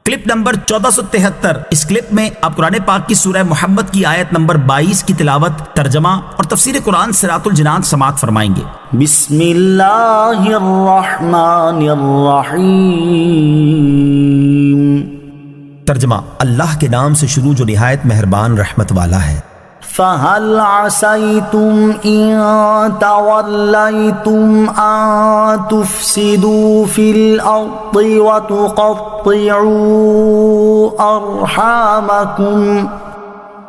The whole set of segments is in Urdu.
Clip number 1473۔ اس کلپ میں آپ قرآن پاک کی سورہ محمد کی آیت نمبر 22 کی تلاوت، ترجمہ اور تفسیر قرآن صراط الجنان سماعت فرمائیں گے۔ بسم اللہ الرحمن الرحیم۔ ترجمہ، اللہ کے نام سے شروع جو نہایت مہربان رحمت والا ہے۔ فَهَلْ عَسَيْتُمْ إِن تَوَلَّيْتُمْ أَن تُفْسِدُوا فِي الْأَرْضِ وَتُقَطِّعُوا أَرْحَامَكُمْ۔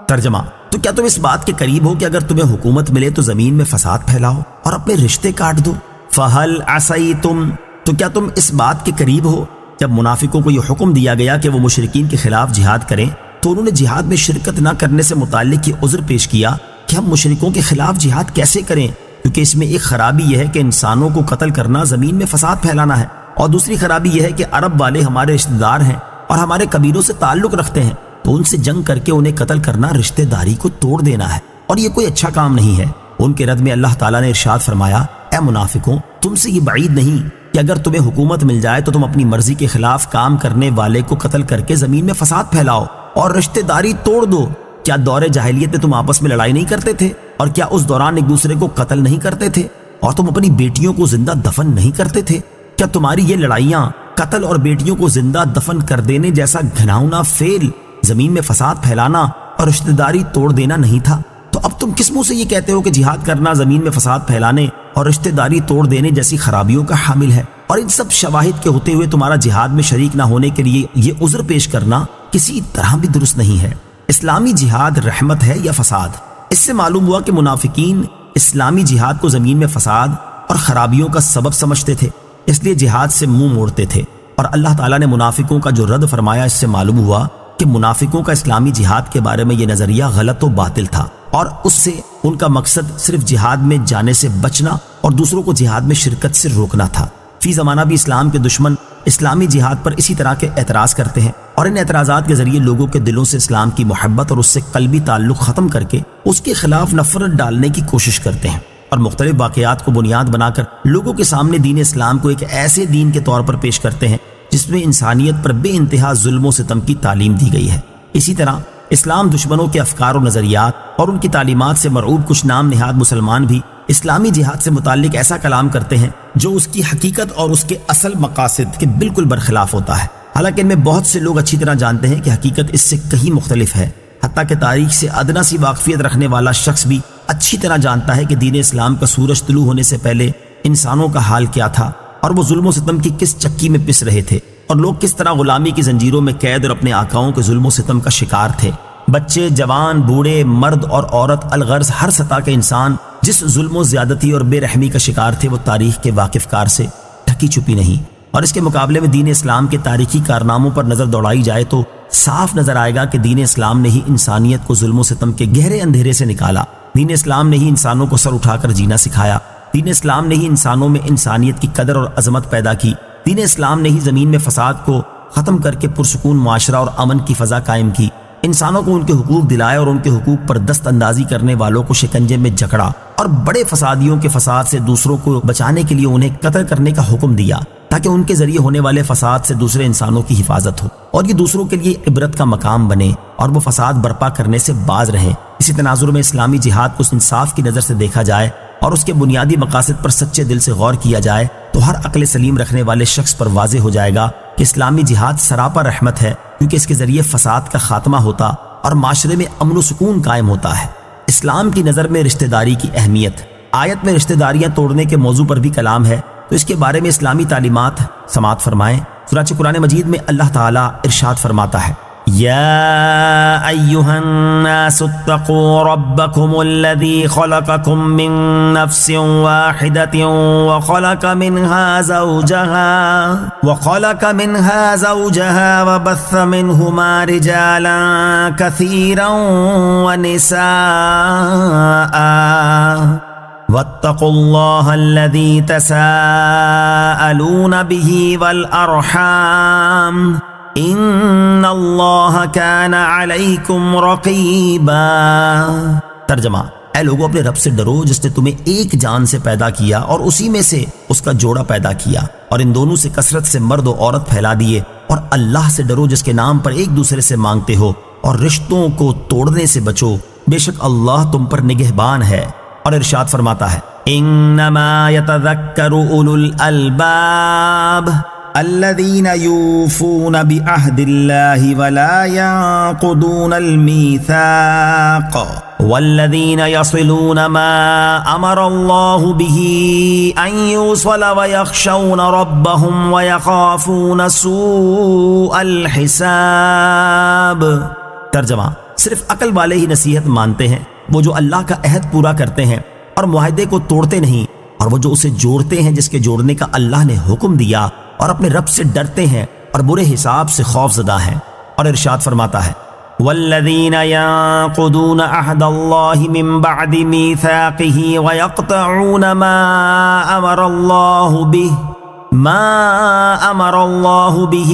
ترجمہ، تو کیا تم اس بات کے قریب ہو کہ اگر تمہیں حکومت ملے تو زمین میں فساد پھیلاؤ اور اپنے رشتے کاٹ دو؟ فَهَلْ عَسَيْتُمْ، تو کیا تم اس بات کے قریب ہو؟ جب منافقوں کو یہ حکم دیا گیا کہ وہ مشرکین کے خلاف جہاد کریں تو انہوں نے جہاد میں شرکت نہ کرنے سے متعلق یہ عذر پیش کیا کہ ہم مشرکوں کے خلاف جہاد کیسے کریں، کیونکہ اس میں ایک خرابی یہ ہے کہ انسانوں کو قتل کرنا زمین میں فساد پھیلانا ہے، اور دوسری خرابی یہ ہے کہ عرب والے ہمارے رشتہ دار ہیں اور ہمارے قبیلوں سے تعلق رکھتے ہیں، تو ان سے جنگ کر کے انہیں قتل کرنا رشتہ داری کو توڑ دینا ہے، اور یہ کوئی اچھا کام نہیں ہے۔ ان کے رد میں اللہ تعالیٰ نے ارشاد فرمایا، اے منافقوں، تم سے یہ بعید نہیں کہ اگر تمہیں حکومت مل جائے تو تم اپنی مرضی کے خلاف کام کرنے والے کو قتل کر کے زمین میں فساد پھیلاؤ اور رشتہ داری توڑ دو۔ کیا دور جاہلیت میں تم آپس میں لڑائی نہیں کرتے تھے؟ اور کیا اس دوران ایک دوسرے کو قتل نہیں کرتے تھے؟ اور تم اپنی بیٹیوں کو زندہ دفن نہیں کرتے تھے؟ کیا تمہاری یہ لڑائیاں قتل اور بیٹیوں کو زندہ دفن کر دینے جیسا گھناؤنا فعل، زمین میں فساد پھیلانا اور رشتہ داری توڑ دینا نہیں تھا؟ تو اب تم کس منہ سے یہ کہتے ہو کہ جہاد کرنا زمین میں فساد پھیلانے اور رشتہ داری توڑ دینے جیسی خرابیوں کا حامل ہے؟ اور ان سب شواہد کے ہوتے ہوئے تمہارا جہاد میں شریک نہ ہونے کے لیے یہ عذر پیش کرنا کسی طرح بھی درست نہیں ہے۔ اسلامی جہاد رحمت ہے یا فساد؟ اس سے معلوم ہوا کہ منافقین اسلامی جہاد کو زمین میں فساد اور خرابیوں کا سبب سمجھتے تھے، اس لیے جہاد سے منہ موڑتے تھے، اور اللہ تعالیٰ نے منافقوں کا جو رد فرمایا اس سے معلوم ہوا کہ منافقوں کا اسلامی جہاد کے بارے میں یہ نظریہ غلط و باطل تھا، اور اس سے ان کا مقصد صرف جہاد میں جانے سے بچنا اور دوسروں کو جہاد میں شرکت سے روکنا تھا۔ فی زمانہ بھی اسلام کے دشمن اسلامی جہاد پر اسی طرح کے اعتراض کرتے ہیں، اور ان اعتراضات کے ذریعے لوگوں کے دلوں سے اسلام کی محبت اور اس سے قلبی تعلق ختم کر کے اس کے خلاف نفرت ڈالنے کی کوشش کرتے ہیں، اور مختلف واقعات کو بنیاد بنا کر لوگوں کے سامنے دین اسلام کو ایک ایسے دین کے طور پر پیش کرتے ہیں جس میں انسانیت پر بے انتہا ظلم و ستم کی تعلیم دی گئی ہے۔ اسی طرح اسلام دشمنوں کے افکار و نظریات اور ان کی تعلیمات سے مرعوب کچھ نام نہاد مسلمان بھی اسلامی جہاد سے متعلق ایسا کلام کرتے ہیں جو اس کی حقیقت اور اس کے اصل مقاصد کے بالکل برخلاف ہوتا ہے، حالانکہ ان میں بہت سے لوگ اچھی طرح جانتے ہیں کہ حقیقت اس سے کہیں مختلف ہے۔ حتیٰ کہ تاریخ سے ادنا سی واقفیت رکھنے والا شخص بھی اچھی طرح جانتا ہے کہ دین اسلام کا سورج طلوع ہونے سے پہلے انسانوں کا حال کیا تھا، اور وہ ظلم و ستم کی کس چکی میں پس رہے تھے، اور لوگ کس طرح غلامی کی زنجیروں میں قید اور اپنے آقاؤں کے ظلم و ستم کا شکار تھے۔ بچے، جوان، بوڑھے، مرد اور عورت، الغرض ہر سطح کے انسان جس ظلم و زیادتی اور بے رحمی کا شکار تھے وہ تاریخ کے واقف کار سے ڈھکی چھپی نہیں، اور اس کے مقابلے میں دین اسلام کے تاریخی کارناموں پر نظر دوڑائی جائے تو صاف نظر آئے گا کہ دین اسلام نے ہی انسانیت کو ظلم و ستم کے گہرے اندھیرے سے نکالا، دین اسلام نے ہی انسانوں کو سر اٹھا کر جینا سکھایا، دین اسلام نے ہی انسانوں میں انسانیت کی قدر اور عظمت پیدا کی، دین اسلام نے ہی زمین میں فساد کو ختم کر کے پرسکون معاشرہ اور امن کی فضا قائم کی، انسانوں کو ان کے حقوق دلائے اور ان کے حقوق پر دست اندازی کرنے والوں کو شکنجے میں جکڑا، اور بڑے فسادیوں کے فساد سے دوسروں کو بچانے کے لیے انہیں قتل کرنے کا حکم دیا تاکہ ان کے ذریعے ہونے والے فساد سے دوسرے انسانوں کی حفاظت ہو اور یہ دوسروں کے لیے عبرت کا مقام بنے اور وہ فساد برپا کرنے سے باز رہیں۔ اسی تناظر میں اسلامی جہاد کو انصاف کی نظر سے دیکھا جائے اور اس کے بنیادی مقاصد پر سچے دل سے غور کیا جائے تو ہر عقل سلیم رکھنے والے شخص پر واضح ہو جائے گا کہ اسلامی جہاد سراپا رحمت ہے، کیونکہ اس کے ذریعے فساد کا خاتمہ ہوتا اور معاشرے میں امن و سکون قائم ہوتا ہے۔ اسلام کی نظر میں رشتہ داری کی اہمیت۔ آیت میں رشتہ داریاں توڑنے کے موضوع پر بھی کلام ہے، تو اس کے بارے میں اسلامی تعلیمات سماعت فرمائیں۔ چنانچہ قرآن مجید میں اللہ تعالیٰ ارشاد فرماتا ہے، یا ایہا الناس اتقوا ربکم الذی خلقکم من نفس واحدۃ وخلق منها زوجها وبث منہما رجالا کثیرا ونساء واتقوا اللہ الذی تساءلون به والارحام ان اللہ کان علیکم رقیبا۔ ترجمہ، اے لوگوں اپنے رب سے ڈرو جس نے تمہیں ایک جان سے پیدا کیا اور اسی میں سے اس کا جوڑا پیدا کیا، اور ان دونوں سے کثرت سے مرد و عورت پھیلا دیے، اور اللہ سے ڈرو جس کے نام پر ایک دوسرے سے مانگتے ہو، اور رشتوں کو توڑنے سے بچو، بے شک اللہ تم پر نگہبان ہے۔ اور ارشاد فرماتا ہے انما یتذکر اولو الالباب الذین یوفون بعہد اللہ ولا ینقضون المیثاق والذین یصلون ما امر اللہ به ان یوصل ویخشون ربهم ویخافون سوء الحساب۔ ترجمہ، صرف عقل والے ہی نصیحت مانتے ہیں، وہ جو اللہ کا عہد پورا کرتے ہیں اور معاہدے کو توڑتے نہیں، اور وہ جو اسے جوڑتے ہیں جس کے جوڑنے کا اللہ نے حکم دیا، اور اپنے رب سے ڈرتے ہیں اور برے حساب سے خوف زدہ ہیں۔ اور ارشاد فرماتا ہے والذین ينقضون عہد اللہ من بعد میثاقہ ویقطعون ما امر اللہ به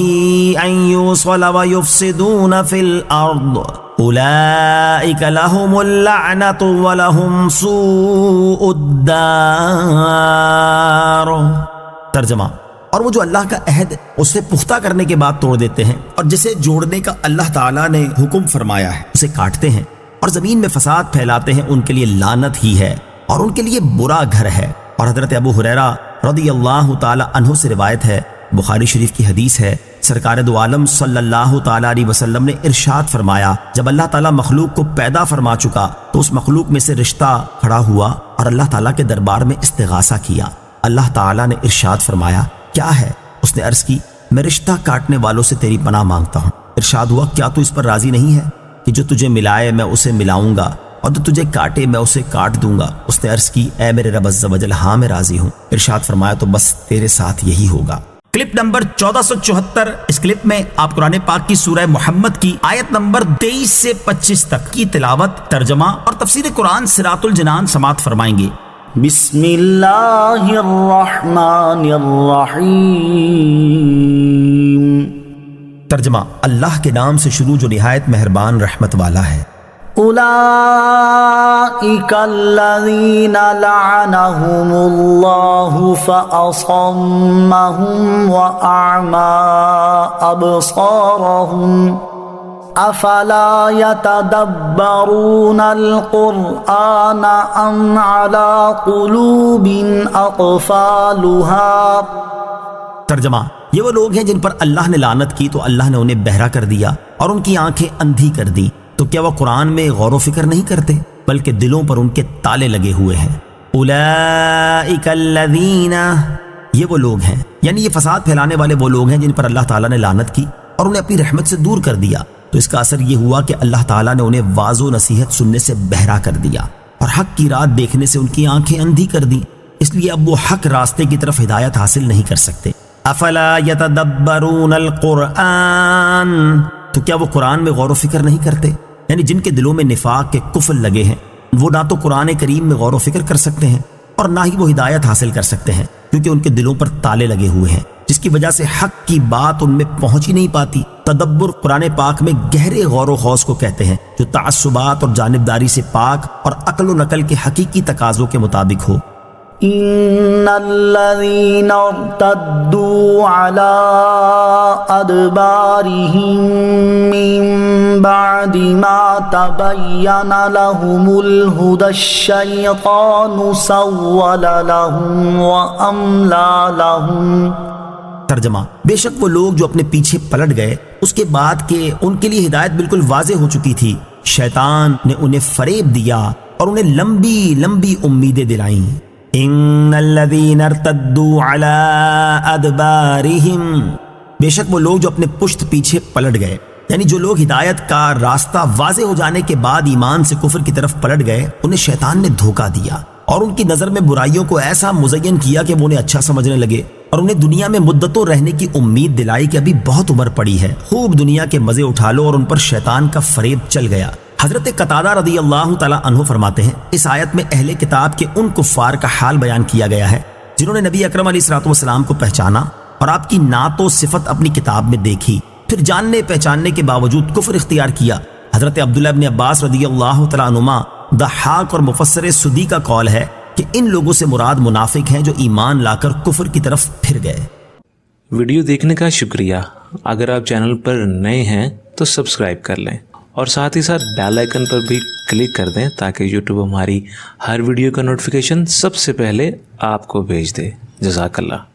ان یوصل ویفسدون فی الارض اولئک لهم اللعنۃ ولهم سوء الدار۔ ترجمہ، اور وہ جو اللہ کا عہد اسے پختہ کرنے کے بعد توڑ دیتے ہیں اور جسے جوڑنے کا اللہ تعالیٰ نے حکم فرمایا ہے اسے کاٹتے ہیں اور زمین میں فساد پھیلاتے ہیں، ان کے لیے لعنت ہی ہے اور ان کے لیے برا گھر ہے۔ اور حضرت ابو ہریرہ رضی اللہ تعالی عنہ سے روایت ہے، بخاری شریف کی حدیث ہے، سرکار دو عالم صلی اللہ تعالی علیہ وسلم نے ارشاد فرمایا جب اللہ تعالیٰ مخلوق کو پیدا فرما چکا تو اس مخلوق میں سے رشتہ کھڑا ہوا اور اللہ تعالیٰ کے دربار میں استغاثہ کیا۔ اللہ تعالیٰ نے ارشاد فرمایا کیا ہے؟ اس نے عرض کی میں رشتہ کاٹنے والوں سے تیری پناہ مانگتا ہوں۔ ارشاد ہوا کیا تو اس پر راضی نہیں ہے کہ جو تجھے ملائے میں اسے ملاؤں گا اور جو تجھے کاٹے میں اسے کاٹ دوں گا؟ اس نے عرض کی اے میرے رب عز و جل، ہاں میں راضی ہوں۔ ارشاد فرمایا تو بس تیرے ساتھ یہی ہوگا۔ کلپ نمبر 1474، اس کلپ میں آپ قرآن پاک کی سورہ محمد کی آیت نمبر 23 سے 25 تک کی تلاوت، ترجمہ اور تفسیر قرآن صراط الجنان سماعت فرمائیں گے۔ بسم اللہ الرحمن الرحیم۔ ترجمہ، اللہ کے نام سے شروع جو نہایت مہربان رحمت والا ہے۔ اولئک الذین لعنہم اللہ فاصمہم واعمی ابصارہم افلا يتدبرون القرآن ام على قلوب اقفالها۔ ترجمہ، یہ وہ لوگ ہیں جن پر اللہ نے لعنت کی تو اللہ نے انہیں بہرا کر دیا اور ان کی آنکھیں اندھی کر دی، تو کیا وہ قرآن میں غور و فکر نہیں کرتے بلکہ دلوں پر ان کے تالے لگے ہوئے ہیں۔ اولئک الذین، یہ وہ لوگ ہیں، یعنی یہ فساد پھیلانے والے وہ لوگ ہیں جن پر اللہ تعالیٰ نے لعنت کی اور انہیں اپنی رحمت سے دور کر دیا، تو اس کا اثر یہ ہوا کہ اللہ تعالیٰ نے انہیں واضح و نصیحت سننے سے بہرا کر دیا اور حق کی رات دیکھنے سے ان کی آنکھیں اندھی کر دیں، اس لیے اب وہ حق راستے کی طرف ہدایت حاصل نہیں کر سکتے۔ افلا یتدبرون القرآن، تو کیا وہ قرآن میں غور و فکر نہیں کرتے؟ یعنی جن کے دلوں میں نفاق کے کفل لگے ہیں وہ نہ تو قرآن کریم میں غور و فکر کر سکتے ہیں اور نہ ہی وہ ہدایت حاصل کر سکتے ہیں، کیونکہ ان کے دلوں پر تالے لگے ہوئے ہیں، جس کی وجہ سے حق کی بات ان میں پہنچ ہی نہیں پاتی۔ تدبر قرآن پاک میں گہرے غور و خوض کو کہتے ہیں جو تعصبات اور جانبداری سے پاک اور عقل و نقل کے حقیقی تقاضوں کے مطابق ہو۔ ان الذين ارتدوا على ادبارهم من بعد ما تبين لهم الهدى الشيطان سول لهم واملى لهم۔ ترجمہ، بے شک وہ لوگ جو اپنے پیچھے پلٹ گئے اس کے بعد کہ ان کے لیے ہدایت بالکل واضح ہو چکی تھی، شیطان نے انہیں فریب دیا اور انہیں لمبی لمبی امیدیں دلائیں۔ ان الذین ارتدوا علی ادبارہم، بے شک وہ لوگ جو اپنے پشت پیچھے پلٹ گئے، یعنی جو لوگ ہدایت کا راستہ واضح ہو جانے کے بعد ایمان سے کفر کی طرف پلٹ گئے، انہیں شیطان نے دھوکہ دیا اور ان کی نظر میں برائیوں کو ایسا مزین کیا کہ وہ انہیں اچھا سمجھنے لگے اور انہیں دنیا میں مدتوں رہنے کی امید دلائی کہ ابھی بہت عمر پڑی ہے، خوب دنیا کے مزے اٹھا لو، اور ان پر شیطان کا فریب چل گیا۔ حضرت قتادہ رضی اللہ تعالی عنہ فرماتے ہیں اس آیت میں اہل کتاب کے ان کفار کا حال بیان کیا گیا ہے جنہوں نے نبی اکرم علیہ الصلوۃ والسلام کو پہچانا اور آپ کی نعت و صفت اپنی کتاب میں دیکھی، پھر جاننے پہچاننے کے باوجود کفر اختیار کیا۔ حضرت عبداللہ ابن عباس رضی اللہ تعالی عنہما، ضحاک اور مفسر سدی کا قول ہے کہ ان لوگوں سے مراد منافق ہیں جو ایمان لا کر کفر کی طرف پھر گئے۔ ویڈیو دیکھنے کا شکریہ. اگر آپ چینل پر نئے ہیں تو سبسکرائب کر لیں اور ساتھ ہی ساتھ بیل آئیکن پر بھی کلک کر دیں تاکہ یوٹیوب ہماری ہر ویڈیو کا نوٹیفیکیشن سب سے پہلے آپ کو بھیج دے. جزاک اللہ.